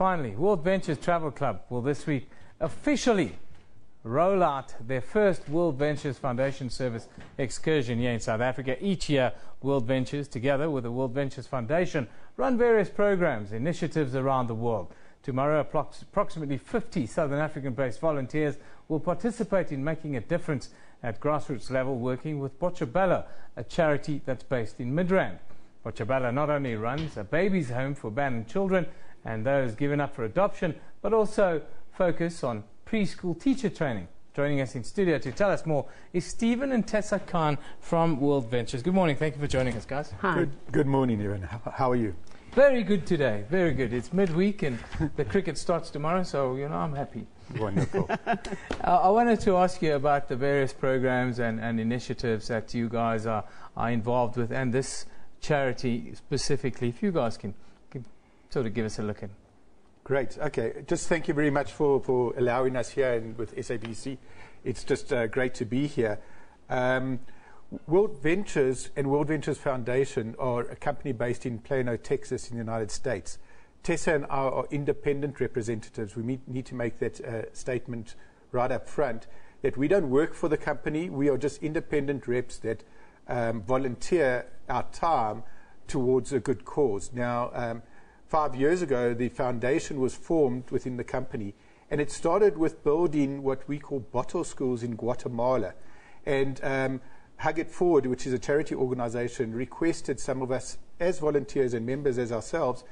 Finally, WorldVentures Travel Club will this week officially roll out their first WorldVentures Foundation Service excursion here in South Africa. Each year, WorldVentures, together with the WorldVentures Foundation, run various programs, initiatives around the world. Tomorrow, approximately 50 Southern African-based volunteers will participate in making a difference at grassroots level, working with Botshabelo, a charity that's based in Midrand. Botshabelo not only runs a baby's home for abandoned children and those given up for adoption, but also focus on preschool teacher training. Joining us in studio to tell us more is Stephen and Tessa Khan from WorldVentures. Good morning. Thank you for joining us, guys. Hi. Good morning, Evan. How are you? Very good today. Very good. It's midweek and the cricket starts tomorrow, so, you know, I'm happy. Wonderful. I wanted to ask you about the various programs and initiatives that you guys are involved with, and this charity specifically. If you guys can sort of give us a look in. Great. Okay. Just thank you very much for allowing us here and with SABC. It's just great to be here. WorldVentures and WorldVentures Foundation are a company based in Plano, Texas, in the United States. Tessa and I are independent representatives. We need to make that statement right up front, that we don't work for the company. We are just independent reps that volunteer our time towards a good cause. Now, 5 years ago, the foundation was formed within the company, and it started with building what we call bottle schools in Guatemala. And Hug It Forward, which is a charity organization, requested some of us as volunteers and members as ourselves.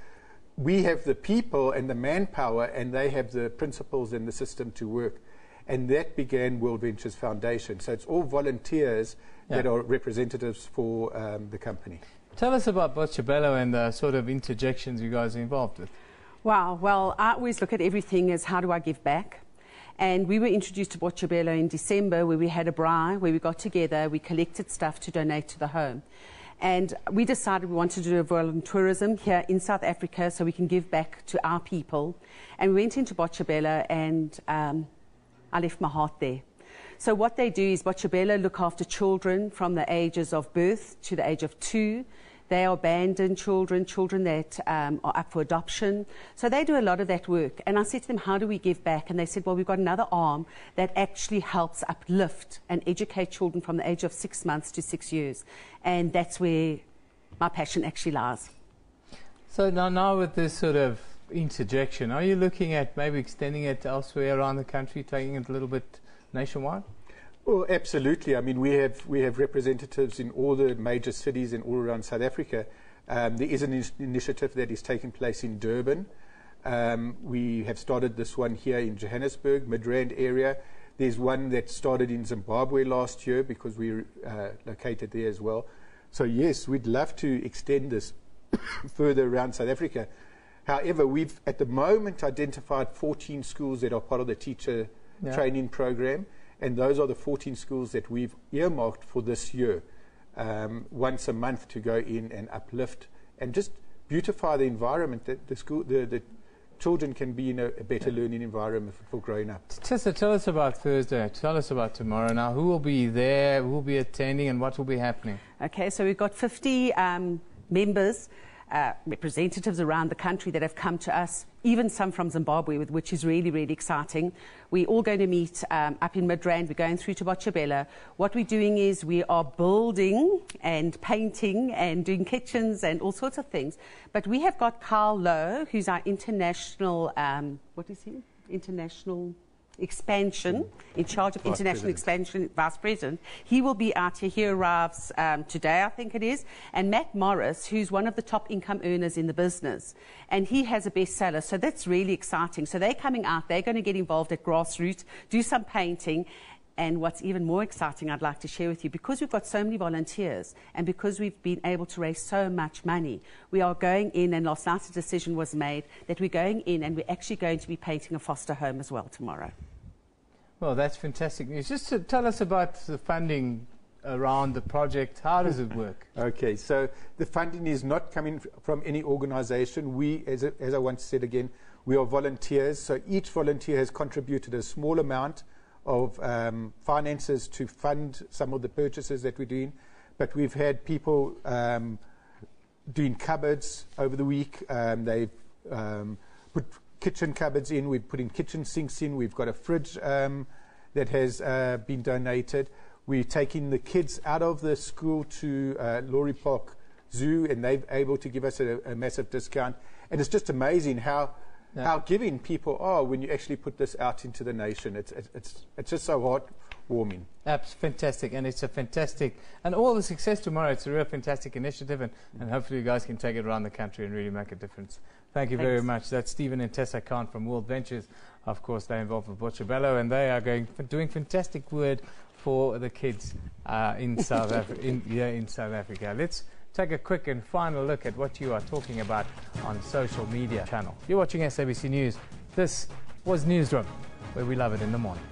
We have the people and the manpower, and they have the principles and the system to work. And that began WorldVentures Foundation. So it's all volunteers that are representatives for the company. Tell us about Botshabelo and the sort of interjections you guys are involved with. Wow. Well, I always look at everything as how do I give back? And we were introduced to Botshabelo in December, where we had a braai, where we got together, we collected stuff to donate to the home. And we decided we wanted to do a volunteerism here in South Africa so we can give back to our people. And we went into Botshabelo, and I left my heart there. So what they do is Botshabelo look after children from the ages of birth to the age of 2. They are abandoned children, children that are up for adoption. So they do a lot of that work. And I said to them, how do we give back? And they said, well, we've got another arm that actually helps uplift and educate children from the age of 6 months to 6 years. And that's where my passion actually lies. So now with this sort of interjection, are you looking at maybe extending it elsewhere around the country, taking it a little bit nationwide? Well, absolutely. I mean, we have representatives in all the major cities and all around South Africa. There is an initiative that is taking place in Durban. We have started this one here in Johannesburg, Midrand area. There's one that started in Zimbabwe last year because we're located there as well. So yes, we'd love to extend this further around South Africa. However, we've at the moment identified 14 schools that are part of the teacher training program. And those are the 14 schools that we've earmarked for this year, once a month to go in and uplift and just beautify the environment that the children can be in a better learning environment for growing up. Tessa, tell us about Thursday. Tell us about tomorrow. Now, who will be there, who will be attending, and what will be happening? Okay, so we've got 50 members, representatives around the country that have come to us, even some from Zimbabwe, which is really, really exciting. We're all going to meet up in Midrand. We're going through to Botshabelo. What we're doing is we are building and painting and doing kitchens and all sorts of things. But we have got Carl Lowe, who's our international, what is he? International expansion, in charge of international expansion, vice president. He will be out here. He arrives today, I think it is. And Matt Morris, who's one of the top income earners in the business, and he has a bestseller. So that's really exciting. So they're coming out. They're going to get involved at grassroots, do some painting. And what's even more exciting, I'd like to share with you, because we've got so many volunteers and because we've been able to raise so much money, we are going in, and last night a decision was made that we're going in and we're actually going to be painting a foster home as well tomorrow. Well, that's fantastic news. Just to tell us about the funding around the project. How does it work? Okay, so the funding is not coming from any organization. We, as I once said again, we are volunteers. So each volunteer has contributed a small amount of finances to fund some of the purchases that we're doing. But we've had people doing cupboards over the week. They've put kitchen cupboards in. We've put in kitchen sinks in. We've got a fridge that has been donated. We're taking the kids out of the school to Laurie Park Zoo, and they're able to give us a massive discount. And it's just amazing how giving people are when you actually put this out into the nation. It's just so heartwarming. That's fantastic, and it's a fantastic, and all the success tomorrow. It's a real fantastic initiative, and hopefully you guys can take it around the country and really make a difference. Thank you very much. That's Stephen and Tessa Khan from WorldVentures. Of course, they're involved with Botshabelo, and they are doing fantastic work for the kids in South Africa. Let's take a quick and final look at what you are talking about on social media channel. You're watching SABC News. This was Newsroom, where we love it in the morning.